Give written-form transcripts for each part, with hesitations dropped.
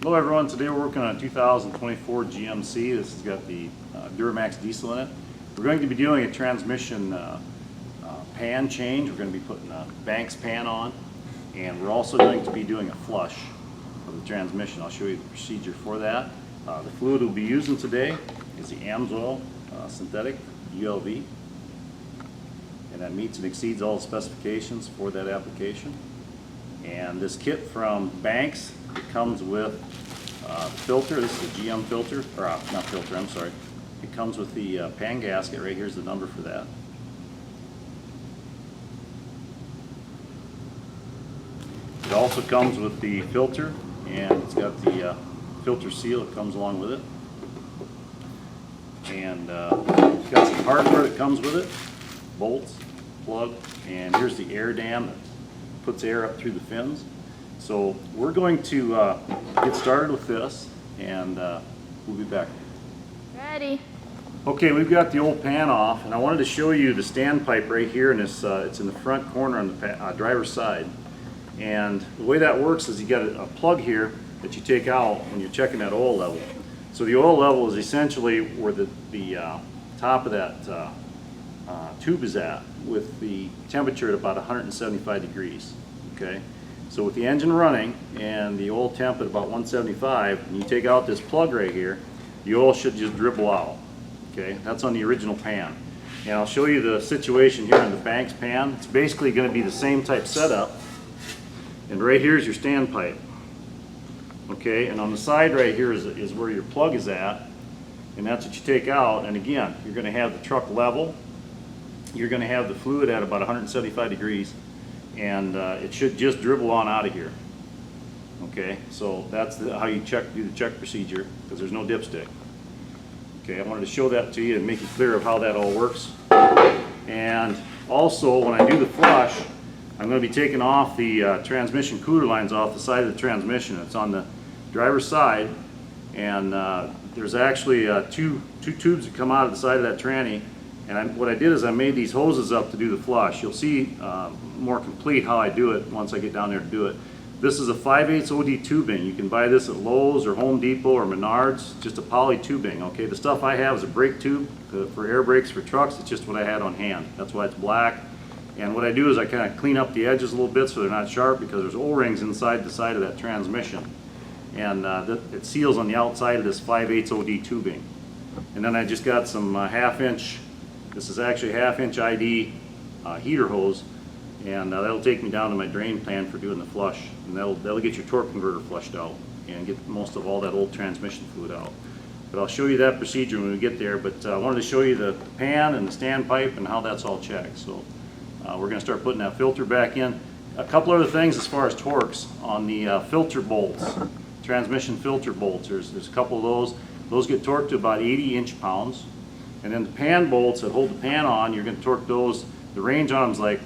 Hello everyone, today we're working on a 2024 GMC. This has got the Duramax diesel in it. We're going to be doing a transmission pan change. We're going to be putting a Banks pan on, and we're also going to be doing a flush of the transmission. I'll show you the procedure for that. The fluid we'll be using today is the Amsoil synthetic ULV, and that meets and exceeds all the specifications for that application. And this kit from Banks, it comes with filter. This is a GM filter, or not filter, I'm sorry. It comes with the pan gasket. Right here's the number for that. It also comes with the filter, and it's got the filter seal that comes along with it. And it's got some hardware that comes with it, bolts, plug, and here's the air dam that puts air up through the fins. So we're going to get started with this, and we'll be back. Ready. Okay, we've got the old pan off, and I wanted to show you the standpipe right here, and it's in the front corner on the driver's side. And the way that works is you got a plug here that you take out when you're checking that oil level. So the oil level is essentially where the top of that tube is at, with the temperature at about 175 degrees. Okay, so with the engine running and the oil temp at about 175, and you take out this plug right here, the oil should just dribble out. Okay, that's on the original pan. And I'll show you the situation here in the Banks pan. It's basically going to be the same type setup. And right here is your standpipe. Okay, and on the side right here is where your plug is at, and that's what you take out. And again, you're going to have the truck level. You're going to have the fluid at about 175 degrees, and it should just dribble on out of here. Okay, so that's how you do the check procedure, because there's no dipstick. Okay, I wanted to show that to you and make it clear of how that all works. And also, when I do the flush, I'm going to be taking off the transmission cooler lines off the side of the transmission. It's on the driver's side, and there's actually two tubes that come out of the side of that tranny. And what I did is I made these hoses up to do the flush. You'll see more complete how I do it once I get down there to do it. This is a 5/8 OD tubing. You can buy this at Lowe's or Home Depot or Menards, just a poly tubing. Okay, the stuff I have is a brake tube for air brakes for trucks. It's just what I had on hand. That's why it's black. And what I do is I kind of clean up the edges a little bit so they're not sharp, because there's O-rings inside the side of that transmission. And it seals on the outside of this 5/8 OD tubing. And then I just got some half-inch, this is actually half-inch ID heater hose, and that'll take me down to my drain pan for doing the flush. And that'll get your torque converter flushed out and get most of all that old transmission fluid out. But I'll show you that procedure when we get there. But I wanted to show you the pan and the standpipe and how that's all checked. So we're going to start putting that filter back in. A couple other things as far as torques on the filter bolts, transmission filter bolts. There's a couple of those. Those get torqued to about 80 inch-pounds. And then the pan bolts that hold the pan on, you're going to torque those. The range on them is like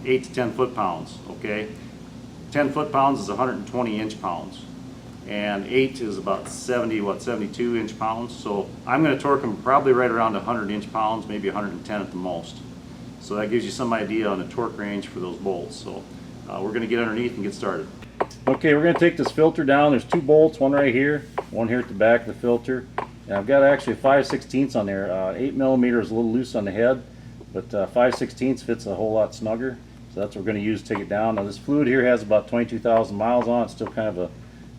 8 to 10 foot-pounds. Okay, 10 foot-pounds is 120 inch-pounds, and 8 is about 72 inch-pounds. So I'm going to torque them probably right around 100 inch-pounds, maybe 110 at the most. So that gives you some idea on the torque range for those bolts. So we're going to get underneath and get started. Okay, we're going to take this filter down. There's two bolts, one right here, one here at the back of the filter. And I've got actually a 5/16 on there. 8mm is a little loose on the head, but 5/16 fits a whole lot snugger. So that's what we're going to use to take it down. Now this fluid here has about 22,000 miles on it. It's still kind of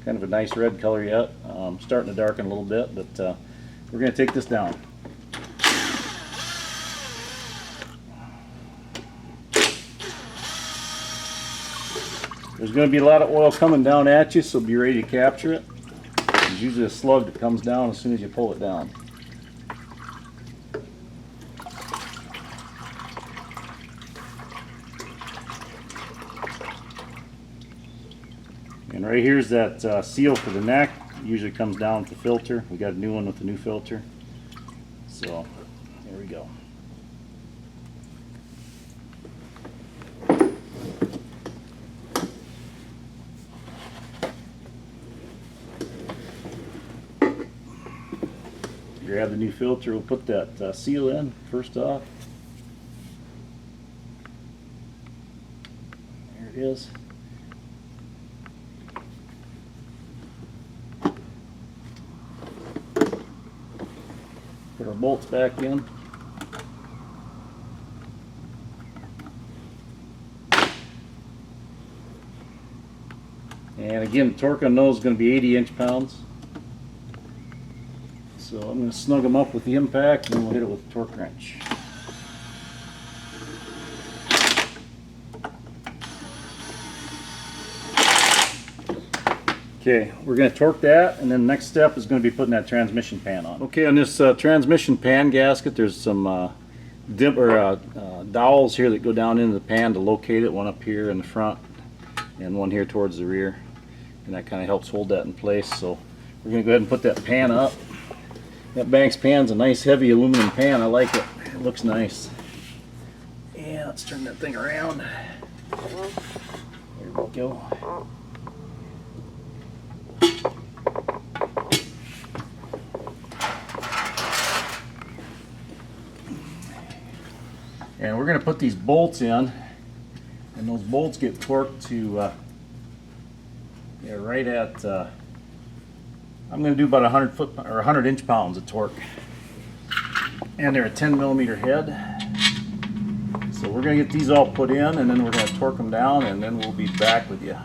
a nice red color yet. Starting to darken a little bit, but we're going to take this down. There's going to be a lot of oil coming down at you, so be ready to capture it. There's usually a slug that comes down as soon as you pull it down. And right here's that seal for the neck. It usually comes down with the filter. We got a new one with the new filter. So there we go. Grab the new filter. We'll put that seal in first off. There it is. our bolts back in. And again, the torque on those is going to be 80 inch-pounds. So I'm going to snug them up with the impact, and then we'll hit it with a torque wrench. Okay, we're going to torque that, and then the next step is going to be putting that transmission pan on. Okay, on this transmission pan gasket, there's some dowels here that go down into the pan to locate it. One up here in the front, and one here towards the rear, and that kind of helps hold that in place. So we're going to go ahead and put that pan up. That Banks pan's a nice heavy aluminum pan. I like it. It looks nice. Yeah, let's turn that thing around. There we go. And we're going to put these bolts in, and those bolts get torqued to right at I'm going to do about 100 foot or 100 inch-pounds of torque, and they're a 10 millimeter head. So we're going to get these all put in, and then we're going to torque them down, and then we'll be back with you.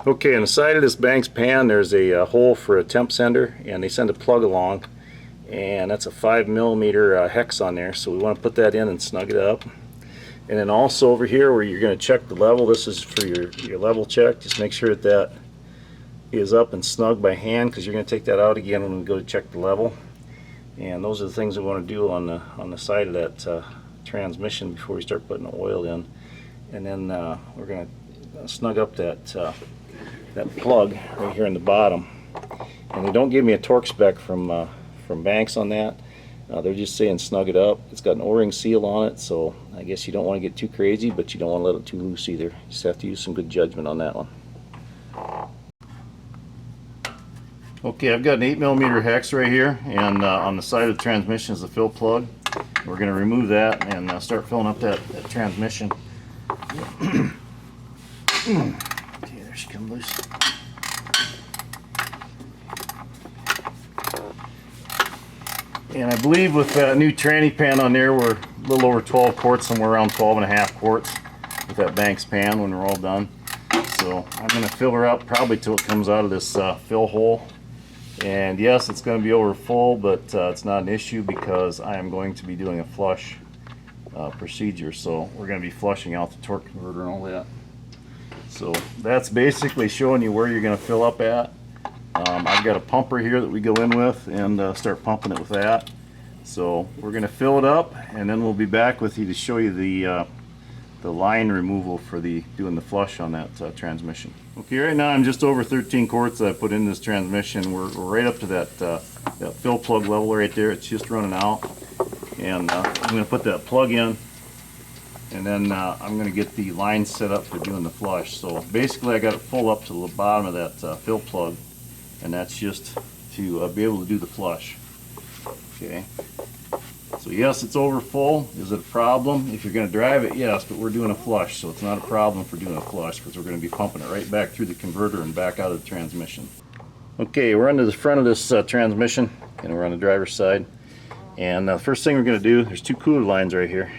Okay, on the side of this Banks pan there's a hole for a temp sender, and they send a plug along, and that's a 5 millimeter hex on there, so we want to put that in and snug it up. And then also over here where you're going to check the level, this is for your level check. Just make sure that that is up and snug by hand, because you're going to take that out again when we go to check the level. And those are the things we want to do on the side of that transmission before we start putting the oil in. And then we're going to snug up that plug right here in the bottom. And they don't give me a torque spec from Banks on that. They're just saying snug it up. It's got an O-ring seal on it, so I guess you don't want to get too crazy, but you don't want to let it too loose either. You just have to use some good judgment on that one. Okay, I've got an 8 millimeter hex right here, and on the side of the transmission is the fill plug. We're going to remove that and start filling up that transmission. Okay, there she comes loose. And I believe with that new tranny pan on there, we're a little over 12 quarts, somewhere around 12 and a half quarts with that Banks pan when we're all done. So I'm going to fill her up probably till it comes out of this fill hole. And yes, it's going to be over full, but it's not an issue because I am going to be doing a flush procedure. So we're going to be flushing out the torque converter and all that. So that's basically showing you where you're going to fill up at. I've got a pumper here that we go in with and start pumping it with that. So we're going to fill it up, and then we'll be back with you to show you the line removal for doing the flush on that transmission. Okay, right now I'm just over 13 quarts that I put in this transmission. We're right up to that fill plug level right there. It's just running out, and I'm going to put that plug in, and then I'm going to get the line set up for doing the flush. So basically I got it full up to the bottom of that fill plug, and that's just to be able to do the flush. Okay. So yes, it's over full. Is it a problem? If you're going to drive it, yes, but we're doing a flush, so it's not a problem for doing a flush because we're going to be pumping it right back through the converter and back out of the transmission. Okay, we're under the front of this transmission, and we're on the driver's side. And the first thing we're going to do, there's two cooler lines right here,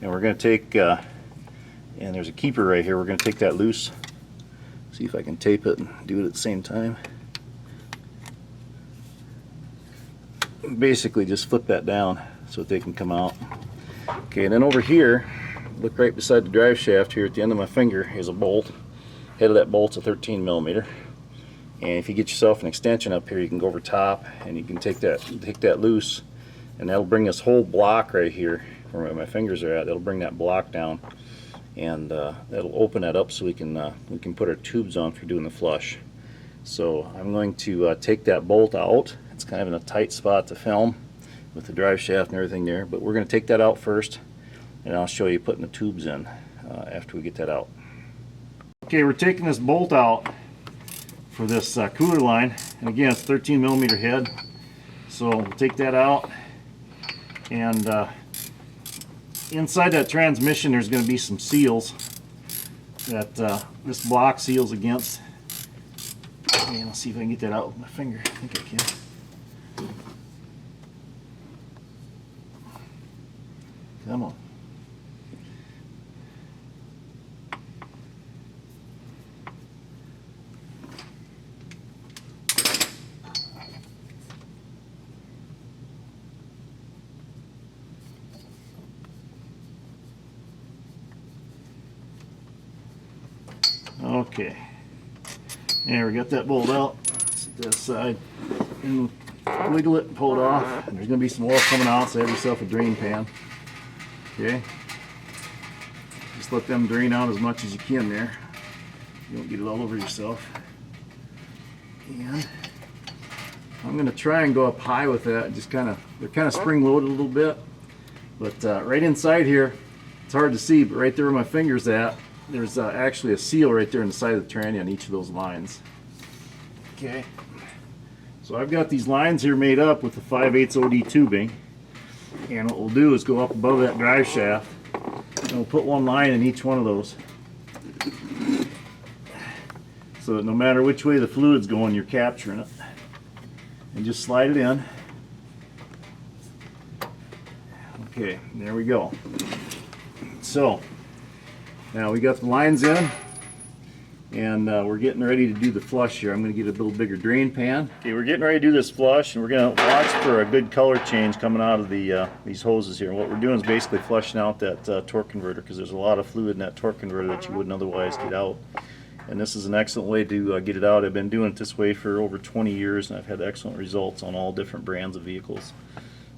and we're going to take, and there's a keeper right here. We're going to take that loose. See if I can tape it and do it at the same time. Basically just flip that down so that they can come out. Okay, and then over here, look right beside the drive shaft here at the end of my finger is a bolt. Head of that bolt's a 13 millimeter. And if you get yourself an extension up here, you can go over top and you can take that loose, and that'll bring this whole block right here where my fingers are at. That'll bring that block down, and that'll open that up so we can put our tubes on for doing the flush. So I'm going to take that bolt out. It's kind of in a tight spot to film with the drive shaft and everything there, but we're going to take that out first, and I'll show you putting the tubes in after we get that out. Okay, we're taking this bolt out for this cooler line, and again it's 13 millimeter head, so we'll take that out, and inside that transmission there's going to be some seals that this block seals against. And I'll see if I can get that out with my finger. I think I can. Come on. Okay, there we got that bolt out. Set that aside and wiggle it and pull it off. And there's going to be some oil coming out, so have yourself a drain pan. Okay, just let them drain out as much as you can there. You don't get it all over yourself. And I'm going to try and go up high with that. Just they're kind of spring loaded a little bit, but right inside here, it's hard to see, but right there where my finger's at, there's actually a seal right there in the side of the tranny on each of those lines. Okay, so I've got these lines here made up with the 5/8 OD tubing, and what we'll do is go up above that drive shaft and we'll put one line in each one of those, so that no matter which way the fluid's going, you're capturing it. And just slide it in. Okay, there we go. So now we got the lines in, and we're getting ready to do the flush here. I'm going to get a little bigger drain pan. Okay, we're getting ready to do this flush, and we're going to watch for a good color change coming out of these hoses here. And what we're doing is basically flushing out that torque converter, because there's a lot of fluid in that torque converter that you wouldn't otherwise get out. And this is an excellent way to get it out. I've been doing it this way for over 20 years, and I've had excellent results on all different brands of vehicles.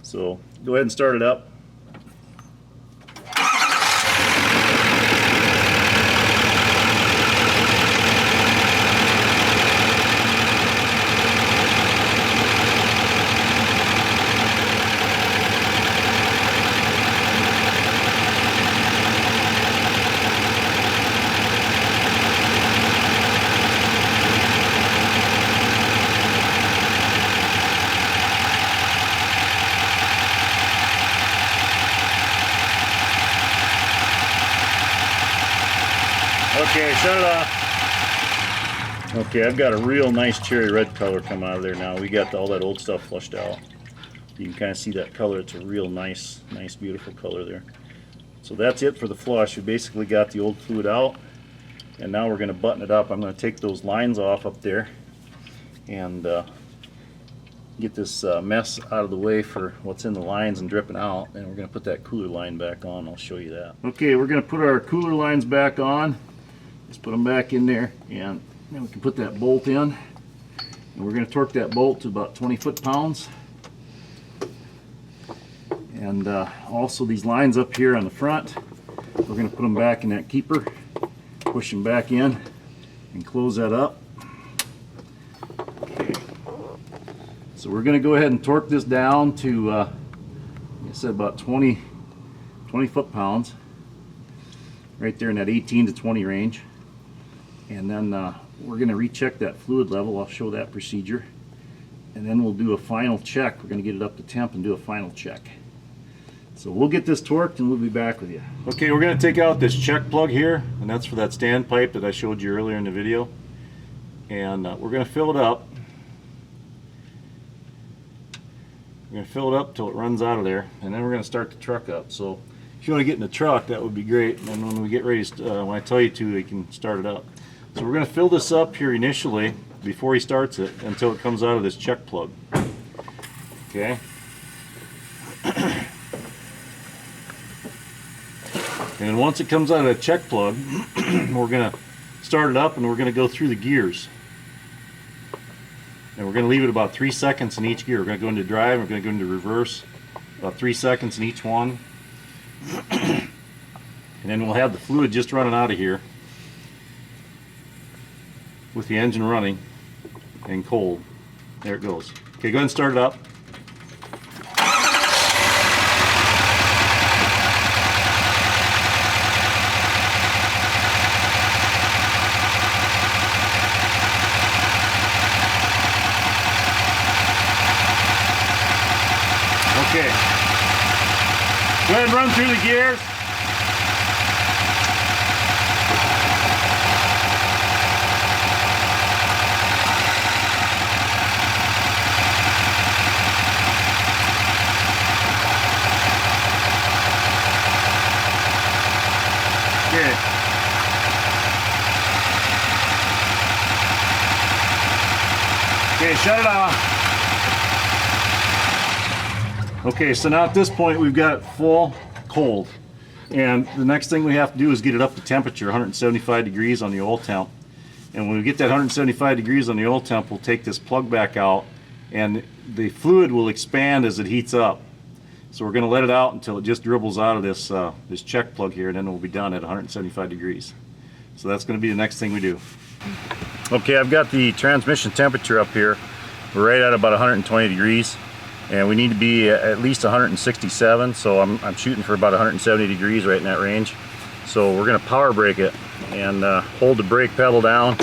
So go ahead and start it up. Okay, shut it off. Okay, I've got a real nice cherry red color coming out of there now. We got all that old stuff flushed out. You can kind of see that color. It's a real nice, beautiful color there. So that's it for the flush. We basically got the old fluid out, and now we're going to button it up. I'm going to take those lines off up there and get this mess out of the way for what's in the lines and dripping out, and we're going to put that cooler line back on. I'll show you that. Okay, we're going to put our cooler lines back on. Just put them back in there, and then we can put that bolt in, and we're going to torque that bolt to about 20 foot-pounds. And also these lines up here on the front, we're going to put them back in that keeper, push them back in, and close that up. Okay. So we're going to go ahead and torque this down to, like I said, about 20 foot-pounds, right there in that 18 to 20 range. And then we're going to recheck that fluid level. I'll show that procedure. And then we'll do a final check. We're going to get it up to temp and do a final check. So we'll get this torqued and we'll be back with you. Okay, we're going to take out this check plug here, and that's for that standpipe that I showed you earlier in the video. And we're going to fill it up. We're going to fill it up till it runs out of there, and then we're going to start the truck up. So if you want to get in the truck, that would be great. And then when we get ready, when I tell you to, you can start it up. So we're going to fill this up here initially before he starts it until it comes out of this check plug. Okay. And once it comes out of the check plug, we're going to start it up and we're going to go through the gears. And we're going to leave it about 3 seconds in each gear. We're going to go into drive, we're going to go into reverse, about 3 seconds in each one. And then we'll have the fluid just running out of here with the engine running and cold. There it goes. Okay, go ahead and start it up. Okay. Go ahead and run through the gears. Okay, shut it off. Okay, so now at this point we've got it full cold. And the next thing we have to do is get it up to temperature, 175 degrees on the oil temp. And when we get that 175 degrees on the oil temp, we'll take this plug back out and the fluid will expand as it heats up. So we're going to let it out until it just dribbles out of this, this check plug here, and then we'll be done at 175 degrees. So that's going to be the next thing we do. Okay, I've got the transmission temperature up here. We're right at about 120 degrees. And we need to be at least 167, so I'm shooting for about 170 degrees right in that range. So we're going to power brake it and hold the brake pedal down,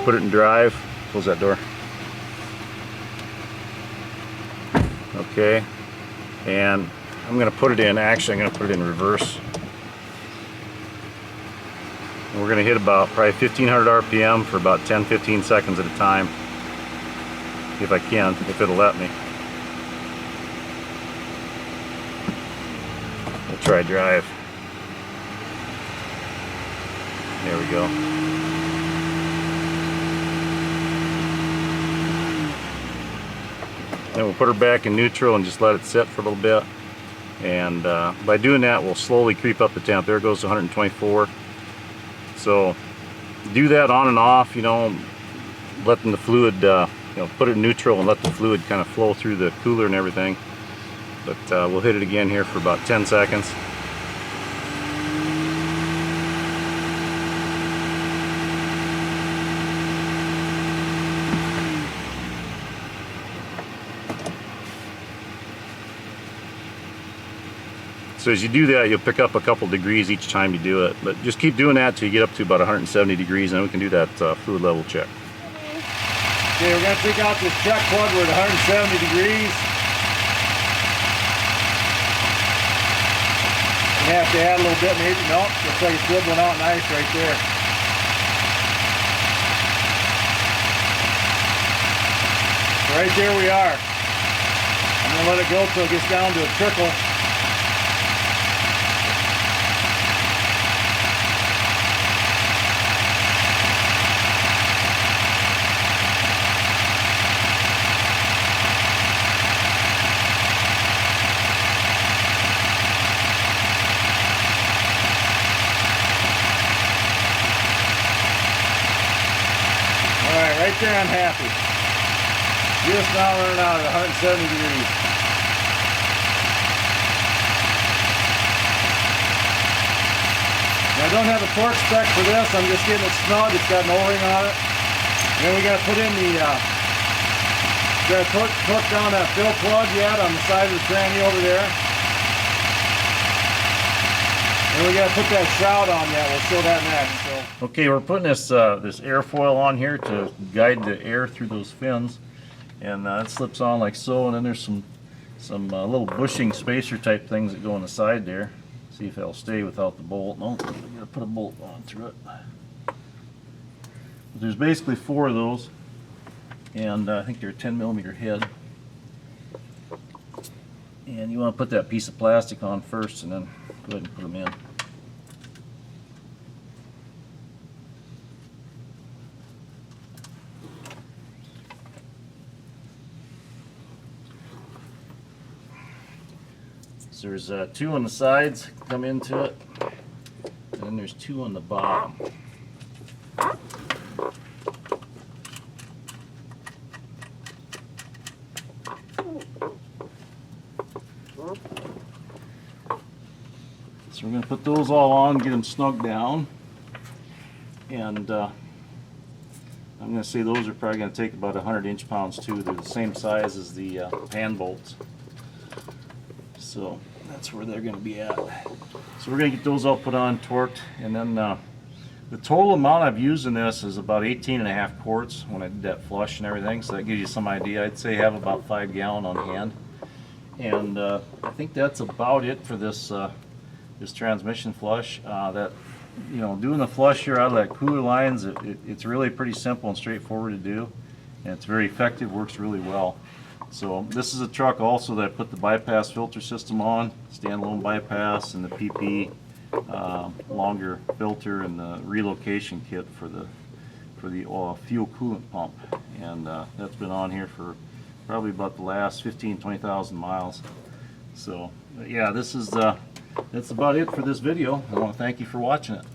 put it in drive, close that door. Okay, and I'm going to put it in, actually I'm going to put it in reverse. And we're going to hit about probably 1500 RPM for about 10-15 seconds at a time, if I can, if it'll let me. Try drive. There we go. Then we'll put her back in neutral and just let it sit for a little bit. And by doing that, we'll slowly creep up the temp. There it goes to 124. So do that on and off, you know, letting the fluid, you know, put it in neutral and let the fluid kind of flow through the cooler and everything. But we'll hit it again here for about 10 seconds. So as you do that, you'll pick up a couple degrees each time you do it. But just keep doing that till you get up to about 170 degrees, and then we can do that fluid level check. Okay, we're going to take out this check plug. We're at 170 degrees. You have to add a little bit, maybe. Nope, looks like it's dribbling out nice right there. So right there we are. I'm going to let it go till it gets down to a trickle. Right there, I'm happy. Just now running out at 170 degrees. Now I don't have a torque spec for this. I'm just getting it snug. It's got an O-ring on it. And then we got to put in the, got to torque down that fill plug yet on the side of the tranny over there. And we got to put that shroud on yet. We'll show that next. So. Okay, we're putting this this airfoil on here to guide the air through those fins, and it slips on like so. And then there's some little bushing spacer type things that go on the side there. See if it'll stay without the bolt. No, we got to put a bolt on through it. But there's basically 4 of those, and I think they're a 10mm head. And you want to put that piece of plastic on first, and then go ahead and put them in. So there's 2 on the sides come into it, and then there's 2 on the bottom. So we're going to put those all on, get them snug down, and I'm going to say those are probably going to take about 100 inch-pounds too. They're the same size as the hand bolts. So that's where they're going to be at. So we're going to get those all put on, torqued, and then the total amount I've used in this is about 18.5 quarts when I did that flush and everything, so that gives you some idea. I'd say have about 5 gallon on hand. And I think that's about it for this this transmission flush. That, you know, doing the flush here out of that cooler lines, it's really pretty simple and straightforward to do, and it's very effective, works really well. So this is a truck also that I put the bypass filter system on, standalone bypass, and the PP longer filter, and the relocation kit for for the fuel coolant pump, and that's been on here for probably about the last 20,000 miles. So yeah, this is that's about it for this video. I want to thank you for watching it.